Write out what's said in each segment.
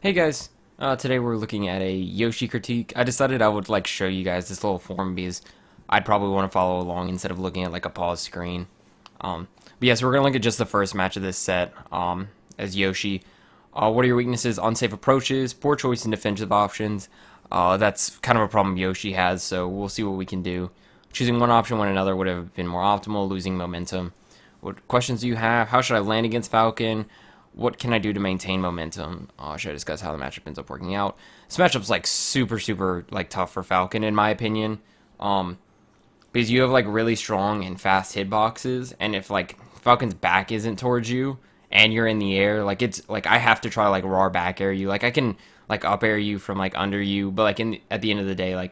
Hey guys, today we're looking at a Yoshi critique. I decided I would show you guys this little form because I'd probably want to follow along instead of looking at like a pause screen. But yes, we're gonna look at just the first match of this set as Yoshi. What are your weaknesses? Unsafe approaches, poor choice in defensive options. That's kind of a problem Yoshi has, so we'll see what we can do. Choosing one option when another would have been more optimal, losing momentum. What questions do you have? How should I land against Falcon? What can I do to maintain momentum? Should I discuss how the matchup ends up working out? This matchup's super tough for Falcon in my opinion, because you have really strong and fast hitboxes, and if Falcon's back isn't towards you and you're in the air, it's I have to try raw back air you. I can up air you from under you, but at the end of the day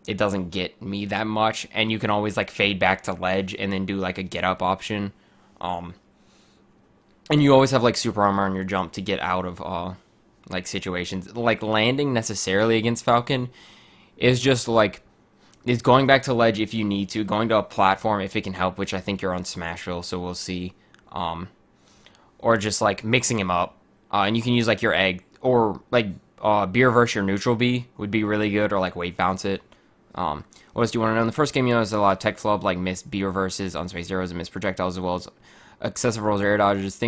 it doesn't get me that much, and you can always fade back to ledge and then do a get up option. And you always have super armor on your jump to get out of situations. Landing necessarily against Falcon is just is going back to ledge if you need to, going to a platform if it can help, which I think you're on Smashville, so we'll see. Or just mixing him up. And you can use your egg, or beer versus your neutral B would be really good, or wave bounce it. What else do you want to know? In the first game, there's a lot of tech flub, missed B reverses, unspaced zeros, and missed projectiles, as well as excessive rolls or air dodges.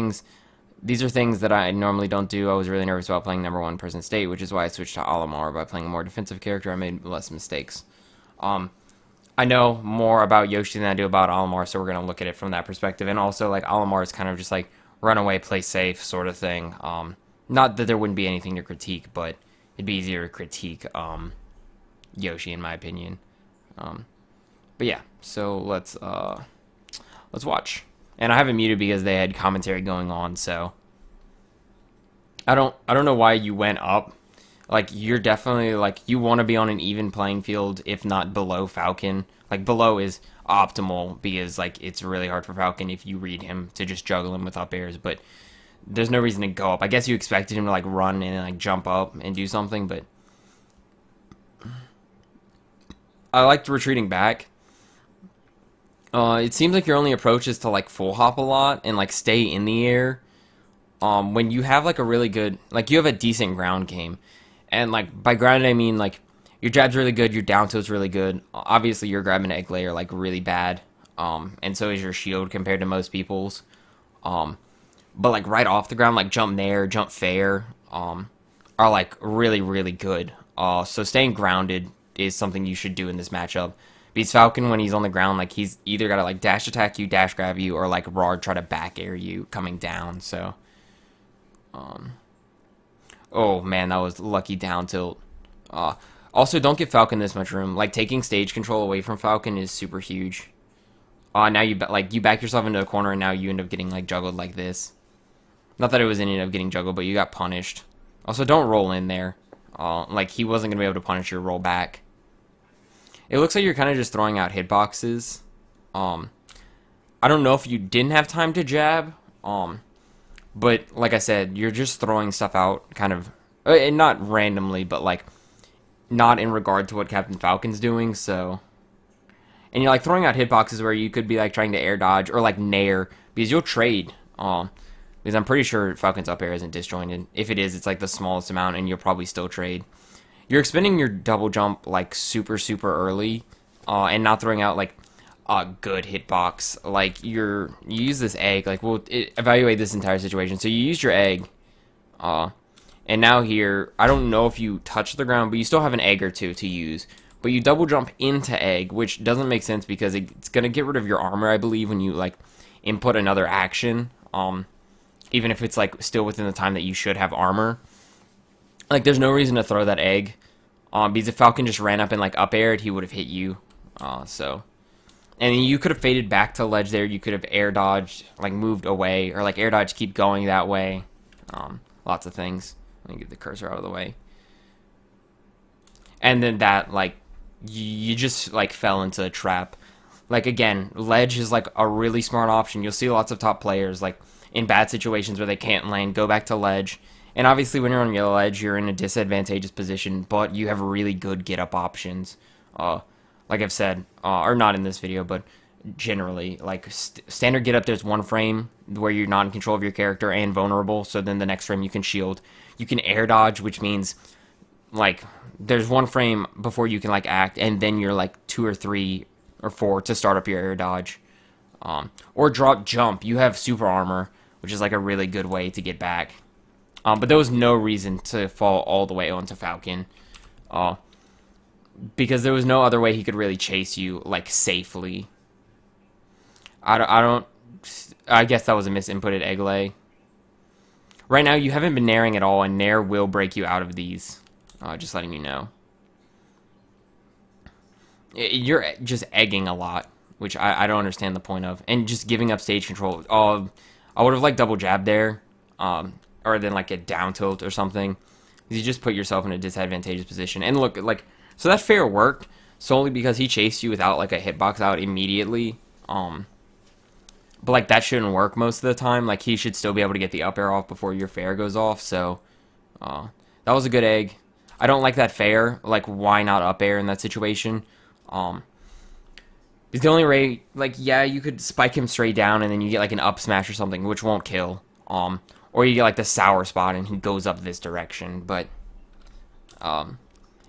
These are things that I normally don't do. I was really nervous about playing number one person state, which is why I switched to Olimar. By playing a more defensive character, I made less mistakes. I know more about Yoshi than I do about Olimar, so we're going to look at it from that perspective. And also, Olimar is kind of just run away, play safe sort of thing. Not that there wouldn't be anything to critique, but it'd be easier to critique Yoshi, in my opinion. But yeah, so let's watch. And I have it muted because they had commentary going on, so I don't know why you went up. You're definitely you want to be on an even playing field, if not below Falcon. Below is optimal because it's really hard for Falcon if you read him to just juggle him with up airs, but there's no reason to go up. I guess you expected him to run and jump up and do something, but I liked retreating back. It seems like your only approach is to full hop a lot and stay in the air. When you have a really good, you have a decent ground game, and by ground I mean your jab's really good, your down tilt's really good. Obviously your grab and egg lay are really bad, and so is your shield compared to most people's. But right off the ground, jump nair, jump fair, are really good. So staying grounded is something you should do in this matchup. Because Falcon, when he's on the ground, he's either got to dash attack you, dash grab you, or raw try to back air you coming down. So, oh man, that was lucky down tilt. Also, don't give Falcon this much room. Taking stage control away from Falcon is super huge. Now you you back yourself into a corner, and now you end up getting juggled like this. Not that it was ended up getting juggled, but you got punished. Also, don't roll in there. He wasn't gonna be able to punish your roll back. It looks like you're kind of just throwing out hitboxes. I don't know if you didn't have time to jab. But like I said, you're just throwing stuff out kind of, and not randomly, but not in regard to what Captain Falcon's doing. So, and you're throwing out hitboxes where you could be trying to air dodge or nair, because you'll trade. Because I'm pretty sure Falcon's up air isn't disjointed. If it is, it's the smallest amount, and you'll probably still trade. You're expending your double jump super early, and not throwing out a good hitbox. You use this egg. We'll evaluate this entire situation. So you used your egg, and now here I don't know if you touch the ground, but you still have an egg or two to use. But you double jump into egg, which doesn't make sense because it's gonna get rid of your armor, I believe, when you input another action. Even if it's still within the time that you should have armor. There's no reason to throw that egg, because if Falcon just ran up and up aired, he would have hit you. So, and you could have faded back to ledge there. You could have air dodged, moved away, or air dodge, keep going that way. Lots of things. Let me get the cursor out of the way. And then that you just fell into a trap. Again, ledge is a really smart option. You'll see lots of top players in bad situations where they can't lane, go back to ledge. And obviously when you're on yellow edge, you're in a disadvantageous position, but you have really good get-up options. Like I've said, or not in this video, but generally. Standard get-up, there's one frame where you're not in control of your character and vulnerable, so then the next frame you can shield. You can air dodge, which means like there's one frame before you can like act, and then you're like 2 or 3 or 4 to start up your air dodge. Or drop jump. You have super armor, which is like a really good way to get back. But there was no reason to fall all the way onto Falcon. Because there was no other way he could really chase you, like, safely. I guess that was a misinputted egg lay. Right now, you haven't been nairing at all, and nair will break you out of these. Just letting you know. You're just egging a lot, which I don't understand the point of. And just giving up stage control. I would have, like, double jabbed there. Or then, like, a down tilt or something. You just put yourself in a disadvantageous position. And look, like, so that fair worked solely because he chased you without, like, a hitbox out immediately. But, like, that shouldn't work most of the time. Like, he should still be able to get the up air off before your fair goes off. So, that was a good egg. I don't like that fair. Like, why not up air in that situation? It's the only way, like, yeah, you could spike him straight down and then you get, like, an up smash or something, which won't kill. Or you get, like, the sour spot and he goes up this direction. But,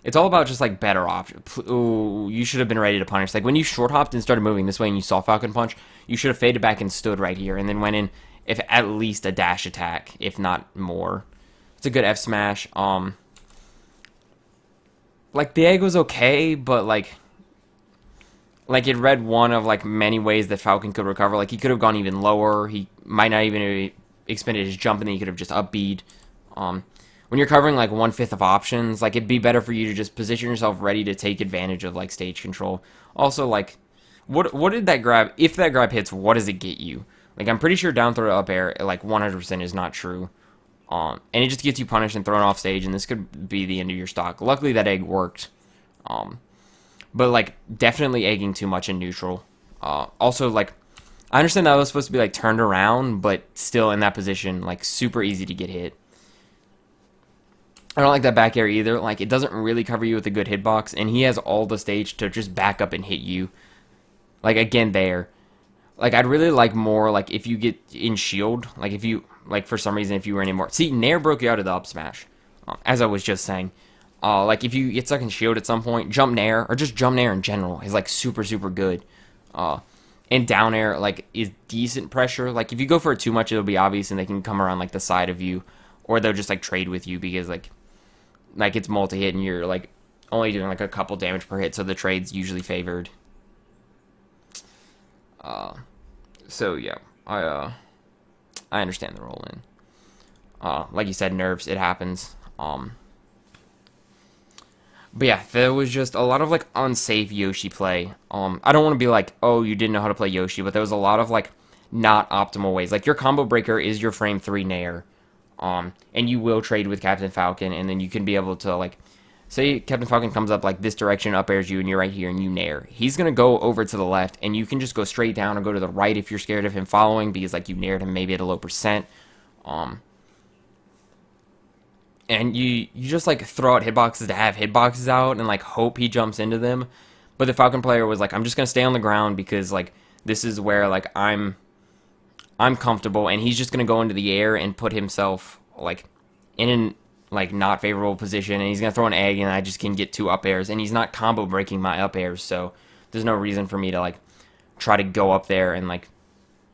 it's all about just, like, better options. Ooh, you should have been ready to punish. Like, when you short hopped and started moving this way and you saw Falcon punch, you should have faded back and stood right here and then went in, if at least a dash attack, if not more. It's a good F smash. Like, the egg was okay, but, like, it read one of, like, many ways that Falcon could recover. Like, he could have gone even lower. He might not even have expended his jump, and then he could have just up-B'd. When you're covering, like, 1/5 of options, like, it'd be better for you to just position yourself ready to take advantage of, like, stage control. Also, like, what did that grab, if that grab hits, what does it get you? Like, I'm pretty sure down throw to up air, like, 100% is not true. And it just gets you punished and thrown off stage, and this could be the end of your stock. Luckily, that egg worked. But, like, definitely egging too much in neutral. Also, like, I understand that was supposed to be, like, turned around, but still in that position, like, super easy to get hit. I don't like that back air either. Like, it doesn't really cover you with a good hitbox, and he has all the stage to just back up and hit you. Like, again, there. Like, I'd really like more, like, if you get in shield, like, if you, like, for some reason, if you were in more. See, nair broke you out of the up smash, as I was just saying. Like, if you get stuck in shield at some point, jump nair, or just jump nair in general, is, like, super, super good. And down air, like, is decent pressure. Like, if you go for it too much, it'll be obvious, and they can come around, like, the side of you, or they'll just, like, trade with you, because, like, it's multi-hit, and you're, like, only doing, like, a couple damage per hit, so the trade's usually favored. So, yeah, I understand the roll-in. Like you said, nerves, it happens. But yeah, there was just a lot of, like, unsafe Yoshi play. I don't want to be like, oh, you didn't know how to play Yoshi, but there was a lot of, like, not optimal ways. Like, your combo breaker is your frame 3 nair. And you will trade with Captain Falcon, and then you can be able to, like, say Captain Falcon comes up, like, this direction, up airs you, and you're right here, and you nair. He's going to go over to the left, and you can just go straight down or go to the right if you're scared of him following, because, like, you naired him maybe at a low percent. And you just, like, throw out hitboxes to have hitboxes out and, like, hope he jumps into them. But the Falcon player was like, I'm just going to stay on the ground because, like, this is where, like, I'm comfortable. And he's just going to go into the air and put himself, like, in an, like, not favorable position. And he's going to throw an egg and I just can get 2 up airs. And he's not combo breaking my up airs. So there's no reason for me to, like, try to go up there and, like,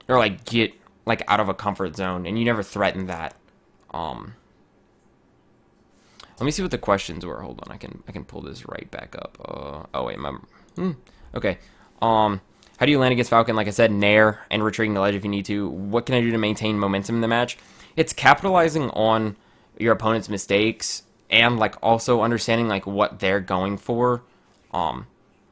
or, like, get, like, out of a comfort zone. And you never threaten that. Let me see what the questions were. Hold on, I can pull this right back up. Oh wait, okay. How do you land against Falcon? Like I said, nair and retreating the ledge if you need to. What can I do to maintain momentum in the match? It's capitalizing on your opponent's mistakes and, like, also understanding, like, what they're going for. And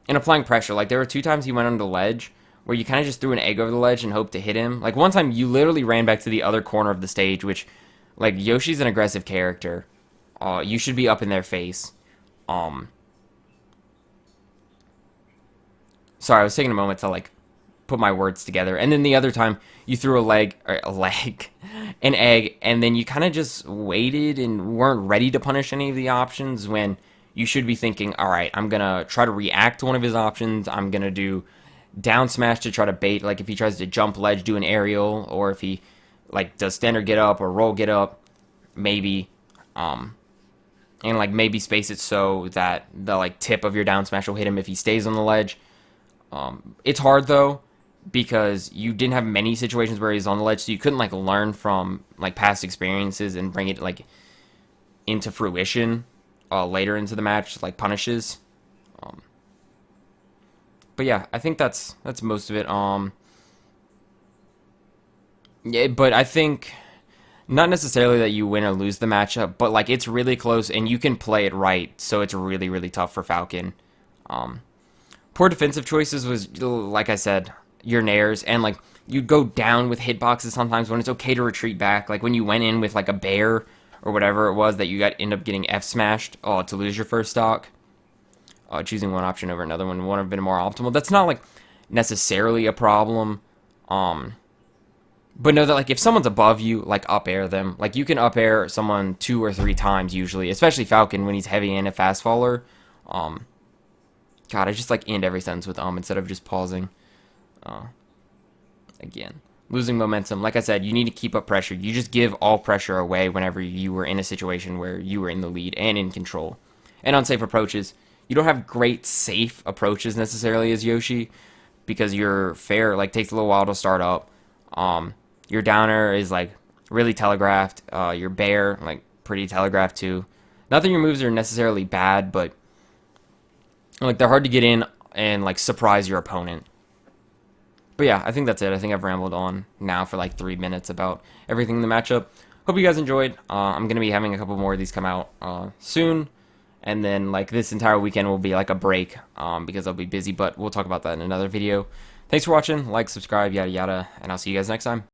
applying pressure. Like, there were 2 times he went under the ledge where you kind of just threw an egg over the ledge and hoped to hit him. Like, one time you literally ran back to the other corner of the stage, which, like, Yoshi's an aggressive character. You should be up in their face. Sorry, I was taking a moment to, like, put my words together. And then the other time, you threw an egg, and then you kind of just waited and weren't ready to punish any of the options when you should be thinking, all right, I'm going to try to react to one of his options. I'm going to do down smash to try to bait. Like, if he tries to jump ledge, do an aerial, or if he, like, does standard get up or roll get up, maybe. And like maybe space it so that the like tip of your down smash will hit him if he stays on the ledge. It's hard though because you didn't have many situations where he's on the ledge, so you couldn't like learn from like past experiences and bring it like into fruition later into the match, like punishes. But yeah, I think that's most of it. Yeah, but I think not necessarily that you win or lose the matchup, but like it's really close and you can play it right, so it's really really tough for Falcon. Poor defensive choices was, like I said, your nairs, and like you'd go down with hitboxes sometimes when it's okay to retreat back. Like when you went in with like a bear or whatever it was that you got end up getting F smashed to lose your first stock. Choosing one option over another one would have been more optimal. That's not like necessarily a problem. But know that like if someone's above you, like up air them. Like you can up air someone 2 or 3 times usually, especially Falcon when he's heavy and a fast faller. God, I just like end every sentence with instead of just pausing. Again, losing momentum. Like I said, you need to keep up pressure. You just give all pressure away whenever you were in a situation where you were in the lead and in control. And unsafe approaches. You don't have great safe approaches necessarily as Yoshi because your fair like takes a little while to start up. Your downer is like really telegraphed. Your bear like pretty telegraphed too. Not that your moves are necessarily bad, but like they're hard to get in and like surprise your opponent. But yeah, I think that's it. I think I've rambled on now for like 3 minutes about everything in the matchup. Hope you guys enjoyed. I'm gonna be having a couple more of these come out soon, and then like this entire weekend will be like a break because I'll be busy. But we'll talk about that in another video. Thanks for watching. Like, subscribe, yada yada, and I'll see you guys next time.